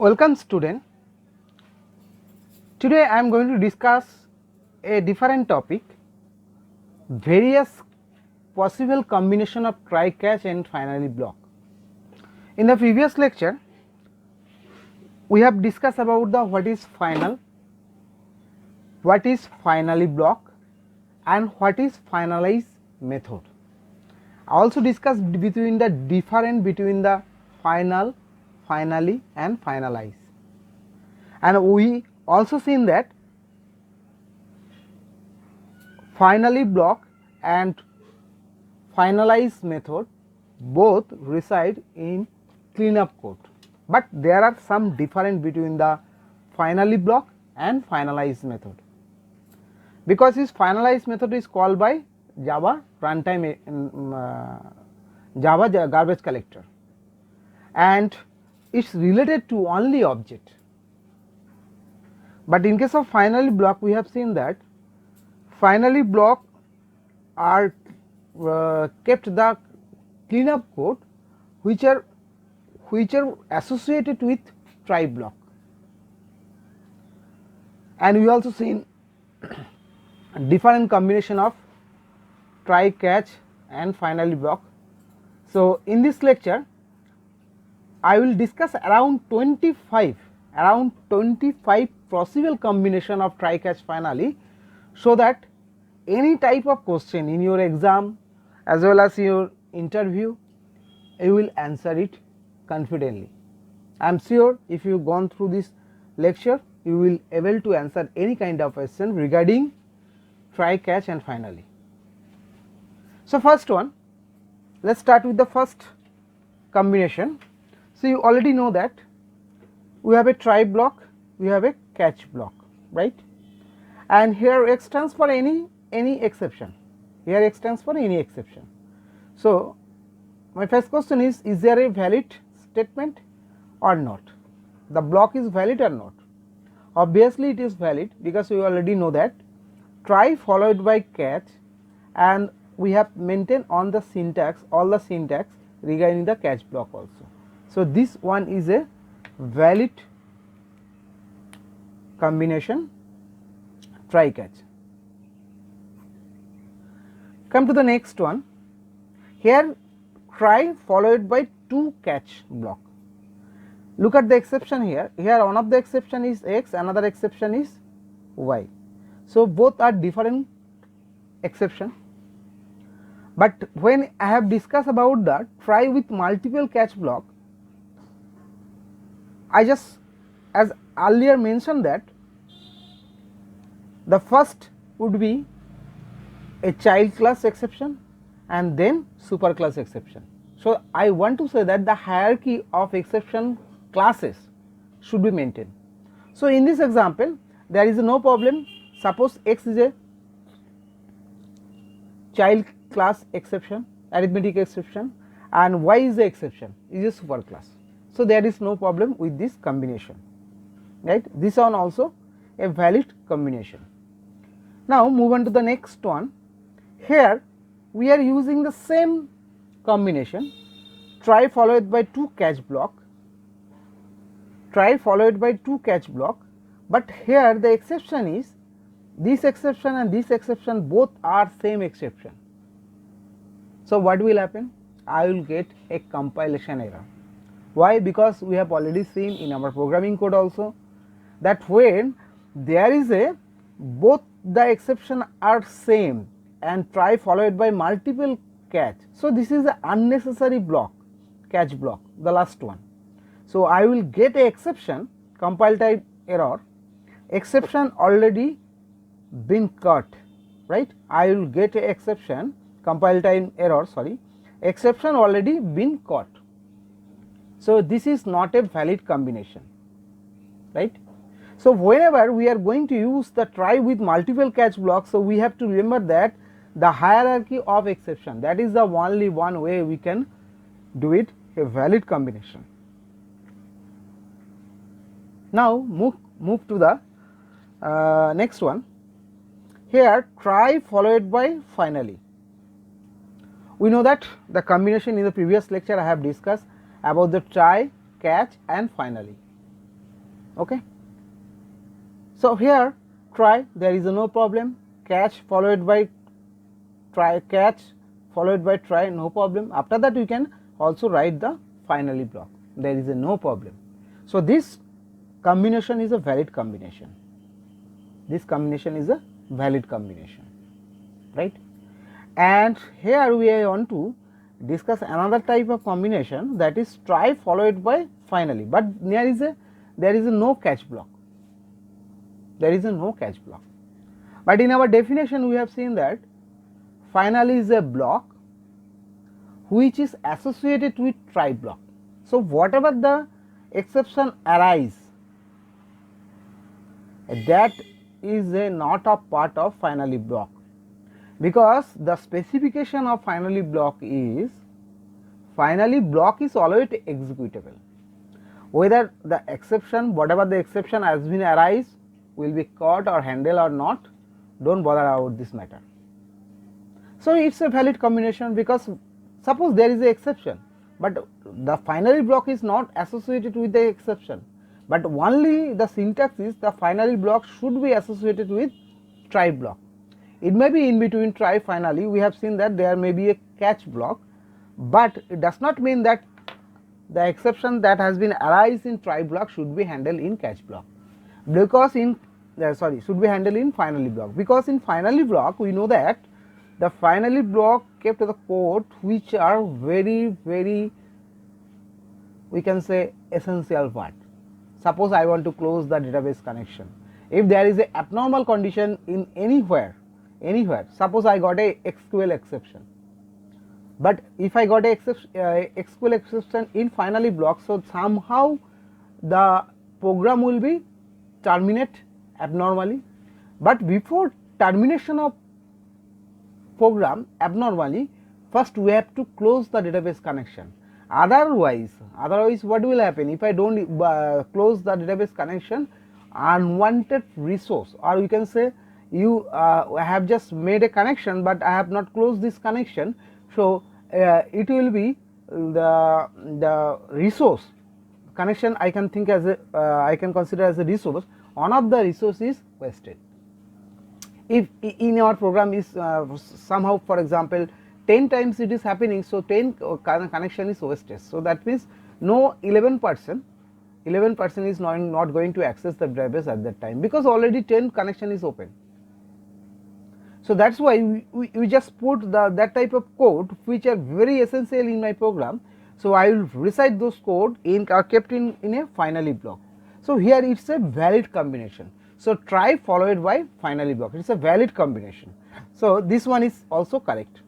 Welcome student. Today I am going to discuss a different topic, various possible combination of try catch and finally block. In the previous lecture we have discussed about the what is final, what is finally block and what is finalize method. I also discussed between the difference between the final, finally and finalize, and we also seen that finally block and finalize method both reside in cleanup code, but there are some difference between the finally block and finalize method, because this finalize method is called by Java runtime Java garbage collector and it's related to only object. But in case of finally block we have seen that finally block are kept the cleanup code which are associated with try block, and we also seen different combination of try catch and finally block. So in this lecture I will discuss around 25 possible combination of try catch finally, so that any type of question in your exam as well as your interview you will answer it confidently. I am sure if you gone through this lecture you will able to answer any kind of question regarding try catch and finally. So first one, let us start with the first combination. So you already know that we have a try block, we have a catch block, right? And here X stands for any exception, here X stands for any exception. So my first question is there a valid statement or not? The block is valid or not? Obviously it is valid, because we already know that try followed by catch, and we have maintained on the syntax, all the syntax regarding the catch block also. So this one is a valid combination, try catch. Come to the next one. Here try followed by two catch block. Look at the exception here. Here one of the exception is X, another exception is Y. So both are different exception. But when I have discussed about the try with multiple catch block, I just as earlier mentioned that the first would be a child class exception and then super class exception. So I want to say that the hierarchy of exception classes should be maintained. So in this example there is no problem. Suppose X is a child class exception, arithmetic exception, and Y is the exception, is a super class. So there is no problem with this combination, right? This one also a valid combination. Now move on to the next one. Here we are using the same combination, try followed by two catch block, try followed by two catch block, but here the exception is this exception and this exception both are same exception. So what will happen? I will get a compilation error. Why? Because we have already seen in our programming code also that when there is a both the exception are same and try followed by multiple catch, so this is an unnecessary block, catch block, the last one. So I will get a exception, compile type error, exception already been cut, right? I will get a exception, compile time error, sorry, exception already been caught. So this is not a valid combination, right? So whenever we are going to use the try with multiple catch blocks, so we have to remember that the hierarchy of exception, that is the only one way we can do it, a valid combination. Now move to the next one. Here try followed by finally. We know that the combination in the previous lecture I have discussed about the try, catch and finally. Okay. So here try, there is no problem, catch followed by try, catch followed by try, no problem. After that you can also write the finally block, there is no problem. So this combination is a valid combination, this combination is a valid combination, right. And here we want to discuss another type of combination, that is try followed by finally, but there is a no catch block, there is a no catch block. But in our definition we have seen that finally is a block which is associated with try block. So whatever the exception arise, that is not a part of finally block, because the specification of finally block is always executable, whether the exception, whatever the exception has been arise will be caught or handled or not, don't bother about this matter. So it is a valid combination, because suppose there is a exception, but the finally block is not associated with the exception, but only the syntax is the finally block should be associated with try block. It may be in between try finally, we have seen that there may be a catch block, but it does not mean that the exception that has been arise in try block should be handled in catch block, because in should be handled in finally block, because in finally block we know that the finally block kept the code which are very we can say essential part. Suppose I want to close the database connection, if there is a abnormal condition in anywhere, suppose I got a SQL exception, but if I got a SQL exception in finally block, so somehow the program will be terminate abnormally, but before termination of program abnormally, first we have to close the database connection. Otherwise what will happen, if I don't close the database connection, unwanted resource, or you can say you have just made a connection but I have not closed this connection, so it will be the resource connection I can think as a I can consider as a resource, one of the resource is wasted. If in your program is somehow, for example, 10 times it is happening, so 10 connection is wasted, so that means no 11% is not going to access the database at that time, because already 10 connection is open. So that is why we just put that type of code which are very essential in my program. So I will recite those code are kept in a finally block. So here it is a valid combination. So try followed by finally block, it is a valid combination. So this one is also correct.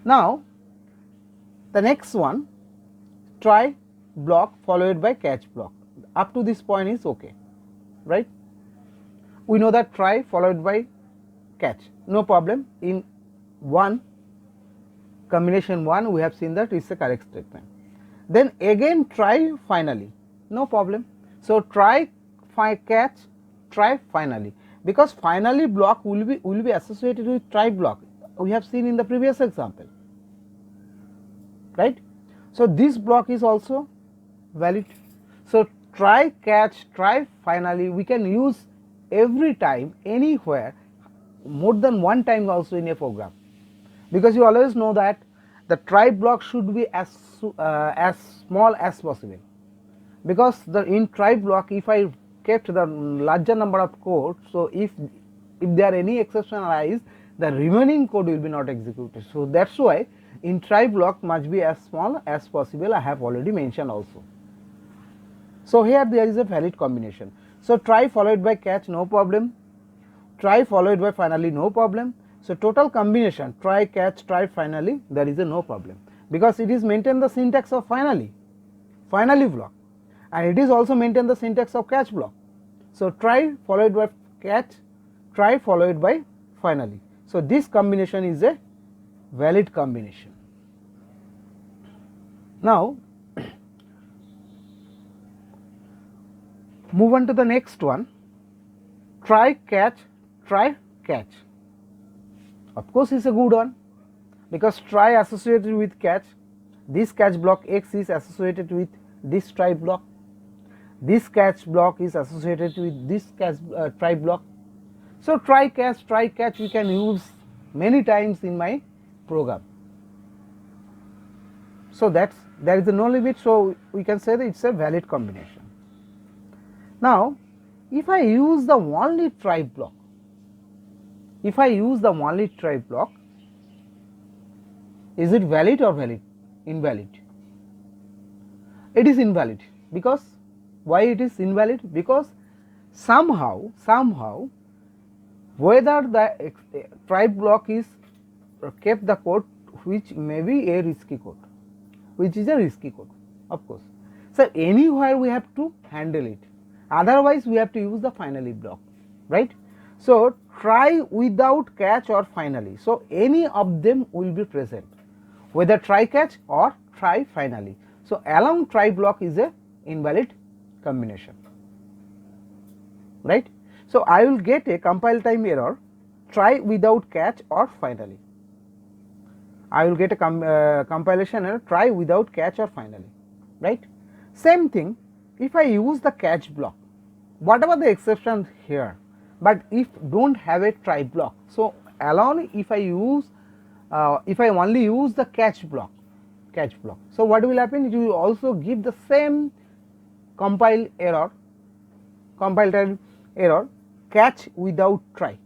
Now the next one, try block followed by catch block, up to this point is okay, right. We know that try followed by catch, no problem. In combination 1 we have seen that is a correct statement. Then again try finally, no problem. So try catch, try finally, because finally block will be associated with try block, we have seen in the previous example, right. So this block is also valid. So try catch, try finally we can use every time, anywhere, more than one time also in a program, because you always know that the try block should be as small as possible, because in try block if I kept the larger number of code, so if there any exception arise, the remaining code will be not executed. So that is why in try block must be as small as possible, I have already mentioned also. So here there is a valid combination. So try followed by catch, no problem. Try followed by finally, no problem. So total combination try catch, try finally, there is a no problem, because it is maintain the syntax of finally block, and it is also maintain the syntax of catch block. So try followed by catch, try followed by finally. So this combination is a valid combination. Now move on to the next one, try catch, try catch. Of course, it's a good one, because try associated with catch, this catch block X is associated with this try block. this catch block is associated with this catch try block. So try catch we can use many times in my program. So there is no limit, so we can say that it's a valid combination. Now if I use the only try block, is it valid or invalid? It is invalid. Because why it is invalid? Because somehow whether the try block is kept the code which may be a risky code, which is a risky code, of course. So anywhere we have to handle it, otherwise we have to use the finally block, right? So try without catch or finally, so any of them will be present, whether try catch or try finally. So along try block is a invalid combination, right? So I will get a compile time error, try without catch or finally. I will get a compilation error, try without catch or finally, right? Same thing if I use the catch block, whatever the exception here, but if don't have a try block, so alone if I use if I only use the catch block, so what will happen, it will also give the same compile time error, catch without try,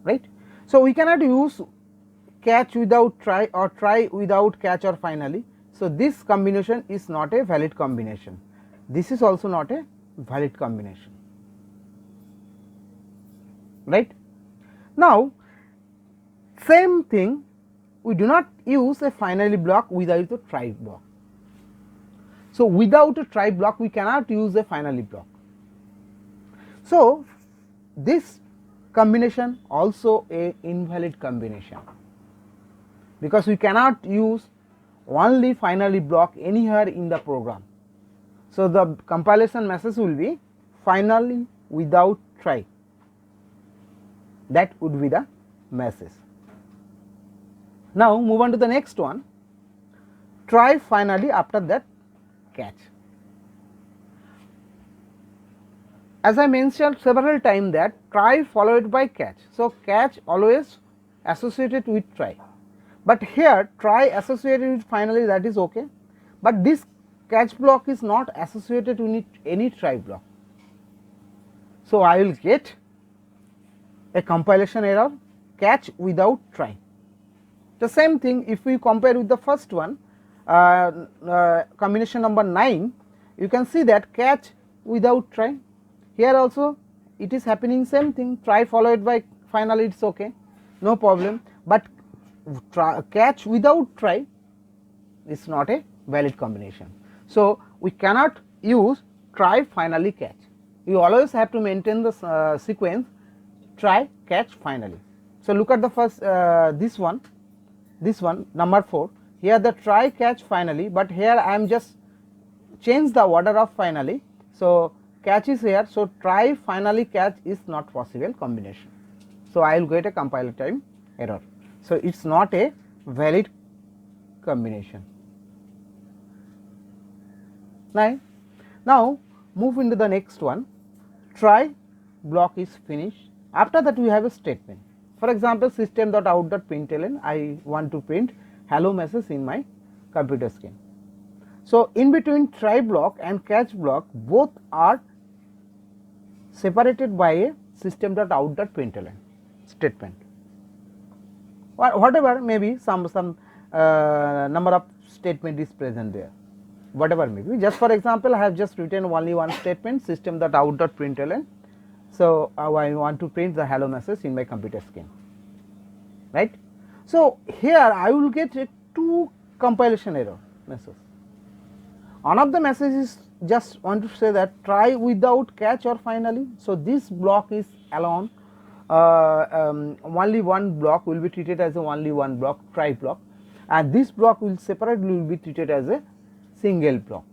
right? So we cannot use catch without try or try without catch or finally. So this combination is not a valid combination. This is also not a valid combination, right? Now same thing, we do not use a finally block without a try block. So without a try block we cannot use a finally block. So this combination also a invalid combination, because we cannot use only finally block anywhere in the program. So the compilation message will be finally without try, that would be the message. Now move on to the next one, try finally after that catch. As I mentioned several times that try followed by catch, so catch always associated with try, but here try associated with finally, that is okay, but this catch block is not associated with any try block. So I will get a compilation error, catch without try. The same thing if we compare with the first one, combination number 9, you can see that catch without try, here also it is happening same thing, try followed by finally, it's okay, no problem, but catch without try is not a valid combination. So we cannot use try finally catch, you always have to maintain the sequence try catch finally. So look at the first this one number 4, here the try catch finally, but here I am just change the order of finally, so catch is here, so try finally catch is not possible combination. So I will get a compile time error, so it is not a valid combination. Now move into the next one, try block is finished, after that we have a statement. For example, system.out.println, I want to print hello message in my computer screen. So in between try block and catch block, both are separated by a system.out.println statement, whatever maybe some number of statement is present there, whatever may be. Just for example, I have just written only one statement, system.out.println. So I want to print the hello message in my computer screen, right? So here I will get a 2 compilation error message. One of the messages just want to say that try without catch or finally. So this block is alone, only one block will be treated as a only one block, try block, and this block will separately will be treated as a single block.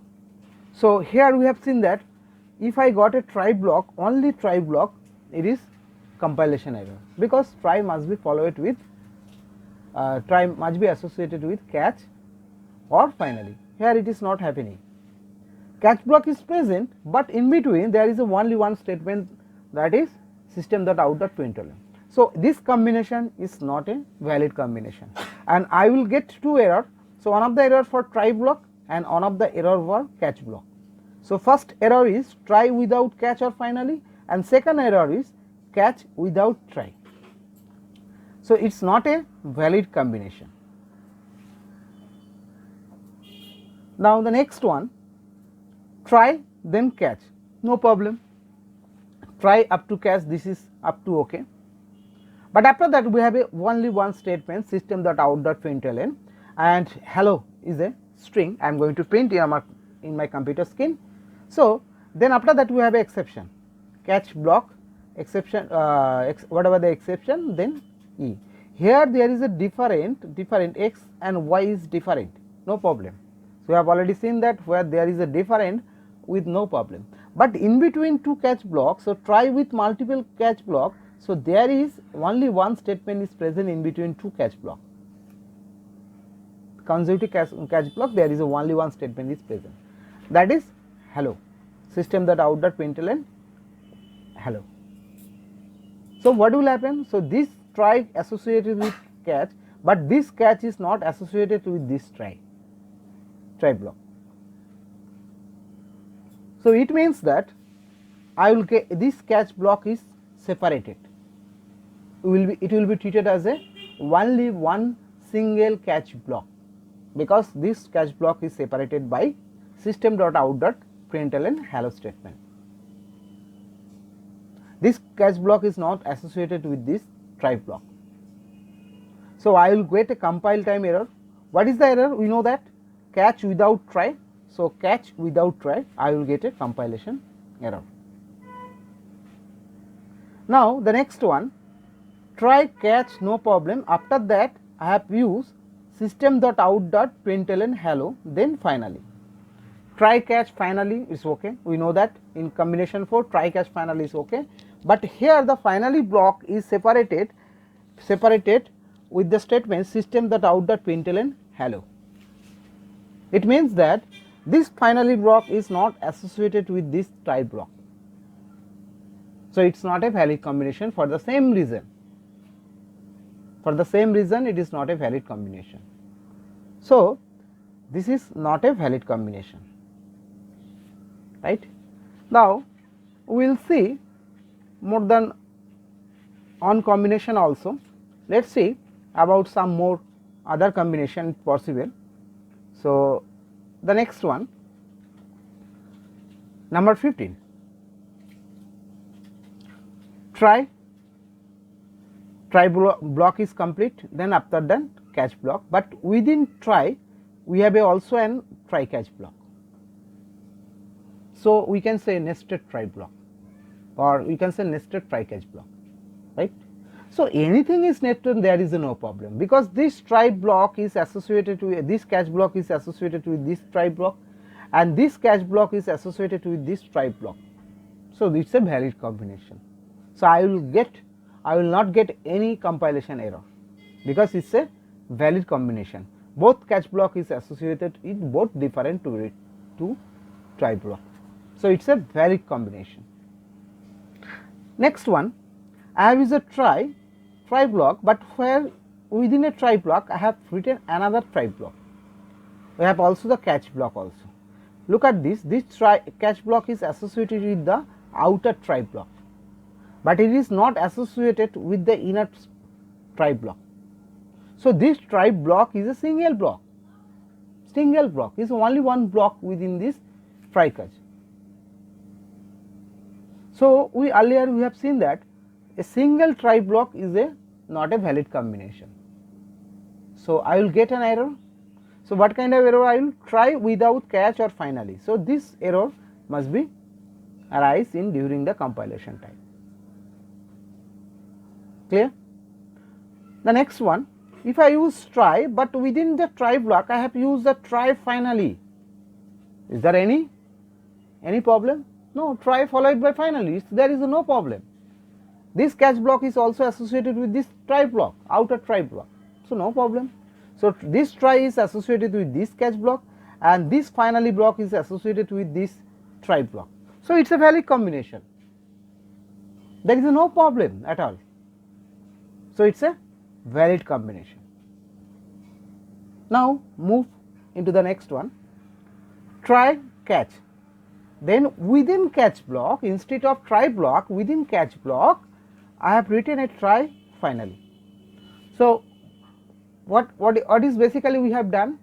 So here we have seen that if I got a try block, only try block, it is compilation error, because try must be followed with try must be associated with catch or finally. Here it is not happening. Catch block is present, but in between there is only one statement, that is system.out.println. So this combination is not a valid combination, and I will get two error. So one of the error for try block and one of the error for catch block. So first error is try without catch or finally, and second error is catch without try. So it's not a valid combination. Now the next one, try then catch, no problem. Try up to catch, this is up to okay. But after that we have only one statement, system.out.println, and hello is a string. I am going to print in my computer screen. So then after that we have a exception, catch block exception, whatever the exception, then E. Here there is a different x and y is different, no problem. So we have already seen that where there is a different with no problem. But in between two catch blocks, so try with multiple catch block, so there is only one statement is present in between two catch block. Consecutive catch block, there is only one statement is present, that is hello, system.out.println hello. So what will happen? So this try associated with catch, but this catch is not associated with this try block. So it means that I will get this catch block is separated. It will be treated as a only one single catch block, because this catch block is separated by system.out.println hello statement. This catch block is not associated with this try block. So I will get a compile time error. What is the error? We know that catch without try. So catch without try, I will get a compilation error. Now the next one, try catch, no problem. After that I have used system.out.println hello, then finally. Try catch finally is okay, we know that in combination 4 try catch finally is okay, but here the finally block is separated with the statement system.out.println hello. It means that this finally block is not associated with this try block. So it is not a valid combination for the same reason. For the same reason it is not a valid combination. So this is not a valid combination, right? Now we will see more than one combination also. Let us see about some more other combination possible. So the next one, number 15, try block is complete, then after that catch block, but within try we have also an try catch block. So we can say nested try block, or we can say nested try catch block, right? So anything is nested, there is no problem, because this try block is associated with this catch block is associated with this try block, and this catch block is associated with this try block. So this is a valid combination. So I will not get any compilation error, because it is a valid combination. Both catch block is associated with both different to try block. So it is a valid combination. Next one, I have used a try block, but where within a try block I have written another try block. We have also the catch block also. Look at this catch block is associated with the outer try block, but it is not associated with the inner try block. So this try block is a single block is only one block within this try catch. So earlier we have seen that a single try block is not a valid combination. So I will get an error. So what kind of error I will? Try without catch or finally. So this error must be arise during the compilation time. Clear? The next one, if I use try, but within the try block I have used the try finally, is there any problem? No, try followed by finally, there is no problem. This catch block is also associated with this try block, outer try block, so no problem. So this try is associated with this catch block and this finally block is associated with this try block. So it's a valid combination. There is no problem at all. So it's a valid combination. Now move into the next one, try catch. Then within catch block, instead of try block, within catch block I have written a try finally. So what is basically we have done?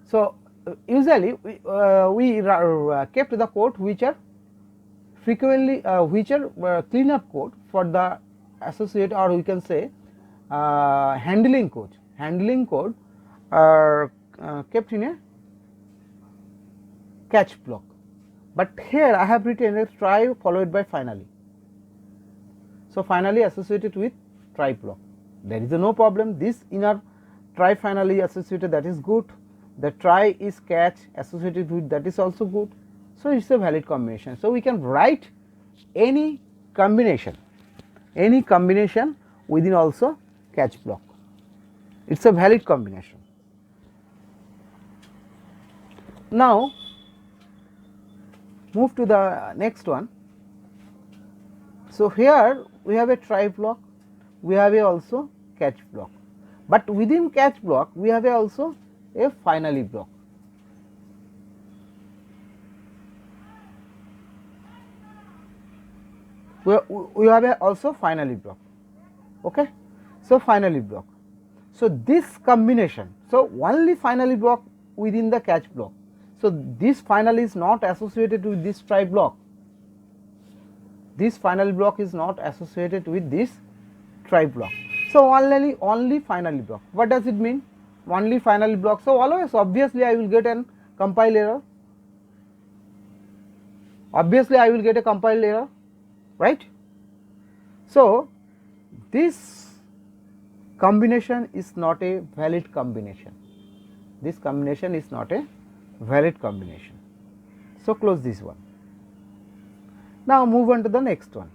So usually we kept the code which are frequently which are cleanup code for the associate, or we can say handling code. Handling code are kept in a catch block, but here I have written a try followed by finally. So finally associated with try block, there is no problem. This inner try finally associated, that is good. The try is catch associated with, that is also good. So it's a valid combination. So we can write any combination within also catch block. It's a valid combination. Now move to the next one. So here we have a try block, we have a also catch block, but within catch block we have a also a finally block. We have a also finally block. Okay, so finally block. So this combination, so only finally block within the catch block. So this finally is not associated with this try block. This final block is not associated with this try block. So only finally block. What does it mean? Only finally block. So always obviously I will get an compile error. Obviously I will get a compile error, right? So this combination is not a valid combination. This combination is not a valid combination. So close this one. Now move on to the next one,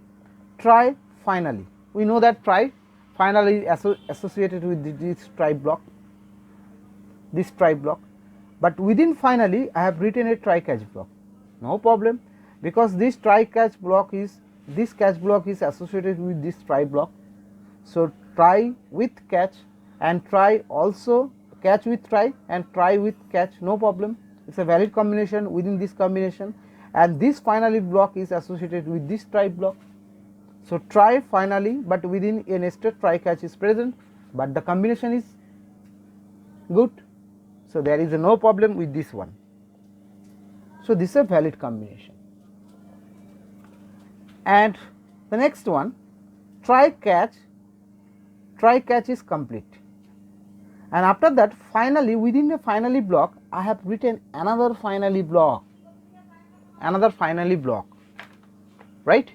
try finally. We know that try finally is associated with this try block, but within finally I have written a try catch block. No problem, because this try catch block is, this catch block is associated with this try block. So try with catch and try also, catch with try and try with catch, no problem. It's a valid combination within this combination, and this finally block is associated with this try block. So try finally, but within a nested try catch is present, but the combination is good. So there is no problem with this one. So this is a valid combination. And the next one, try catch is complete. And after that finally, within the finally block I have written another finally block, right?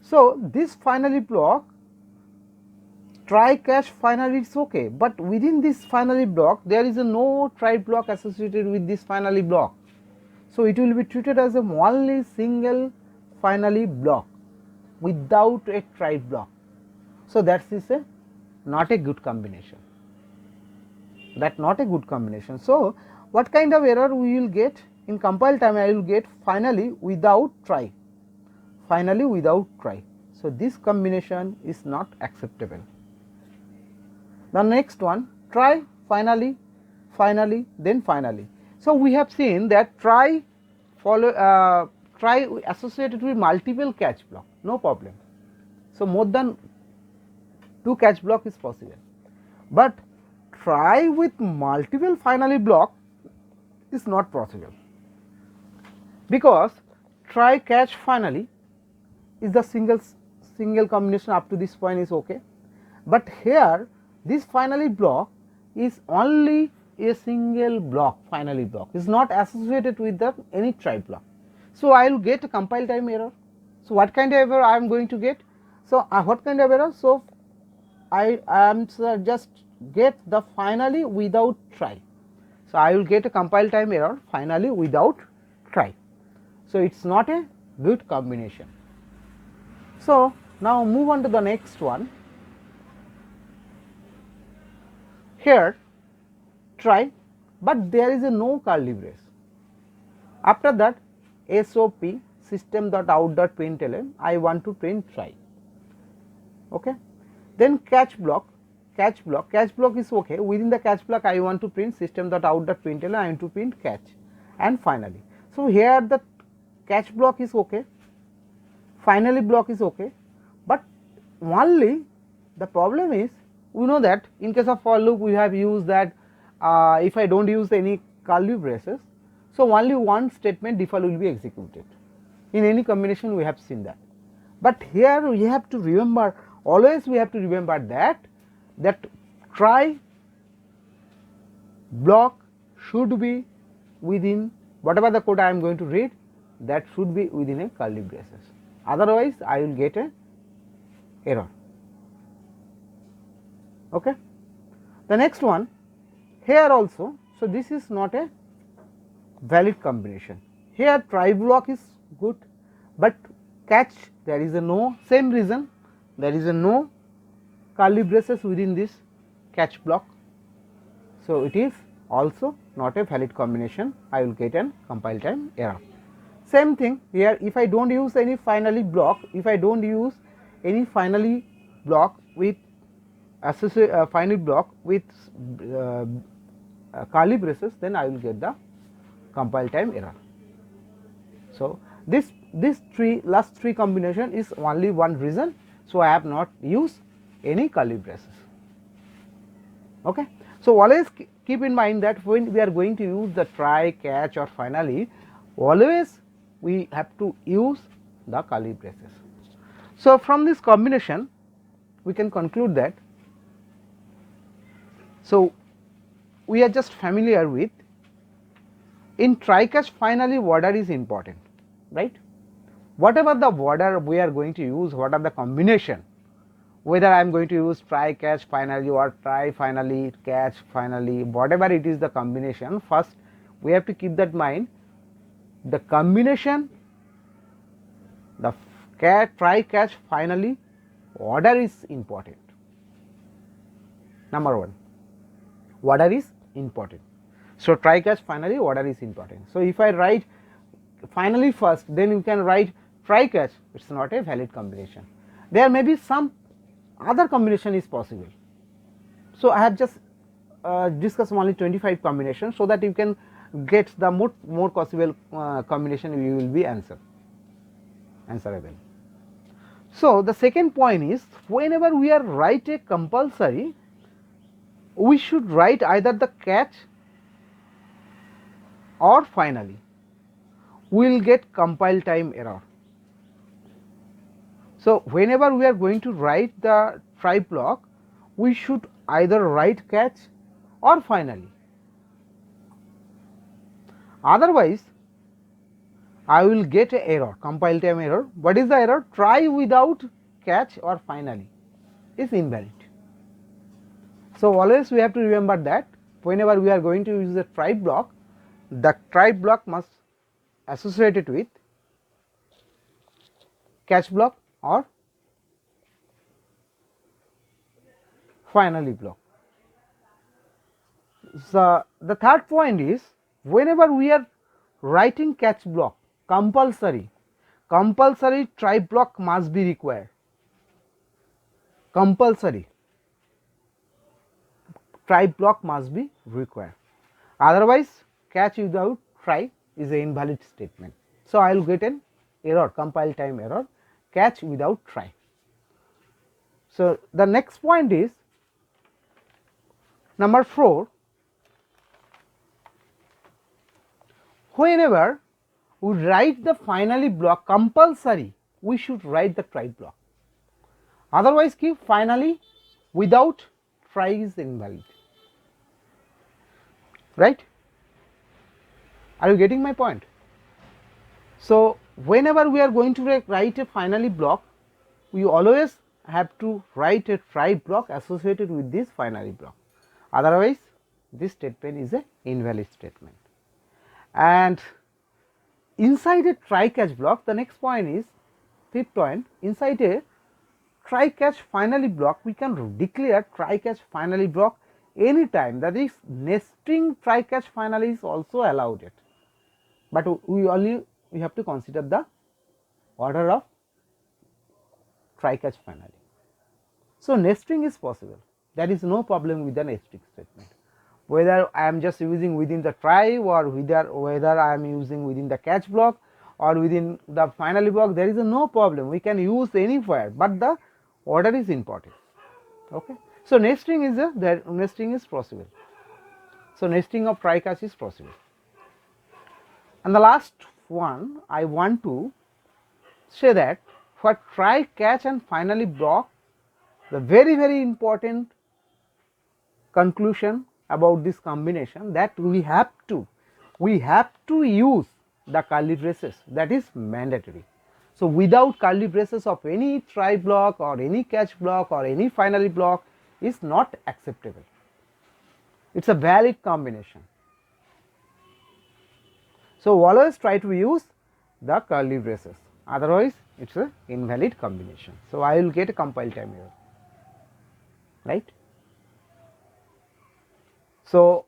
So this finally block, try catch finally is okay, but within this finally block there is no try block associated with this finally block. So it will be treated as a only single finally block without a try block. So that is a not a good combination. That not a good combination. So what kind of error we will get in compile time? I will get finally without try, finally without try. So this combination is not acceptable. The next one, try finally, then finally. So we have seen that try associated with multiple catch block, no problem. So more than 2 catch block is possible, but try with multiple finally block is not possible, because try catch finally is the single combination up to this point is okay, but here this finally block is only a single block, finally block is not associated with the any try block. So I will get a compile time error. So what kind of error I am going to get? So what kind of error? So I am just get the finally without try. So I will get a compile time error, finally without try. So it's not a good combination. So now move on to the next one. Here try, but there is a no curly brace. After that, SOP system.out.println, I want to print try. Okay. Then catch block is okay. Within the catch block, I want to print system.out.println, I want to print catch, and finally. So here the catch block is okay, finally block is okay, but only the problem is, we know that in case of for loop we have used that if I do not use any curly braces, so only one statement default will be executed. In any combination we have seen that, but here we have to remember, always we have to remember that try block should be within whatever the code I am going to read, that should be within a curly braces, otherwise I will get a error. Okay. The next one here also, so this is not a valid combination. Here try block is good, but catch there is a no, same reason, there is a no curly braces within this catch block. So it is also not a valid combination, I will get an compile time error. Same thing here, if I do not use any finally block, if I do not use any finally block with finally block with curly braces, then I will get the compile time error. So this last three combination is only one reason, so I have not used any curly braces. Okay. So always keep in mind that when we are going to use the try, catch or finally, always we have to use the curly braces. So from this combination we can conclude that, so we are just familiar with, in try catch finally order is important, right? Whatever the order we are going to use, what are the combination, whether I am going to use try catch finally or try finally catch finally, whatever it is the combination, first we have to keep that mind, the combination, the try catch finally order is important. Number one, order is important. So try catch finally order is important. So if I write finally first, then you can write try catch, it is not a valid combination. There may be some other combination is possible. So I have just discussed only 25 combinations, so that you can get the more possible combination you will be answerable. So the second point is, whenever we are write a compulsory, we should write either the catch or finally, we will get compile time error. So whenever we are going to write the try block, we should either write catch or finally, otherwise I will get a error, compile time error. What is the error? Try without catch or finally is invalid. So always we have to remember that whenever we are going to use the try block, the try block must associate it with catch block or finally block. So the third point is, whenever we are writing catch block, compulsory try block must be required. Compulsory try block must be required, otherwise catch without try is an invalid statement. So I will get an error, compile time error, catch without try. So the next point is number 4, whenever we write the finally block, compulsory we should write the try block, otherwise keep finally without try is invalid, right? Are you getting my point? So whenever we are going to write a finally block, we always have to write a try block associated with this finally block, otherwise this statement is an invalid statement. And inside a try catch block, the next point is, fifth point, inside a try catch finally block we can declare try catch finally block any time, that is nesting try catch finally is also allowed it, but we have to consider the order of try catch finally. So nesting is possible, there is no problem with the nesting statement, whether I am just using within the try or whether I am using within the catch block or within the finally block, there is no problem, we can use anywhere, but the order is important. Okay. So nesting is possible. So nesting of try catch is possible. And the last one I want to say that for try catch and finally block, the very important conclusion about this combination, that we have to use the curly braces, that is mandatory. So without curly braces of any try block or any catch block or any finally block is not acceptable. It's a valid combination. So always try to use the curly braces, otherwise it's an invalid combination. So I will get a compile time error, right? So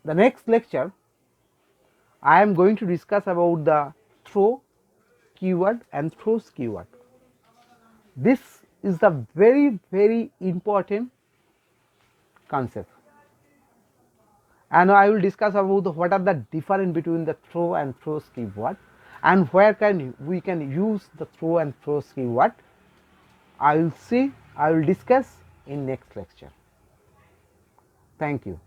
the next lecture I am going to discuss about the throw keyword and throws keyword. This is the very important concept, and I will discuss about what are the difference between the throw and throws keyword and where we can use the throw and throws keyword. I will discuss in next lecture. Thank you.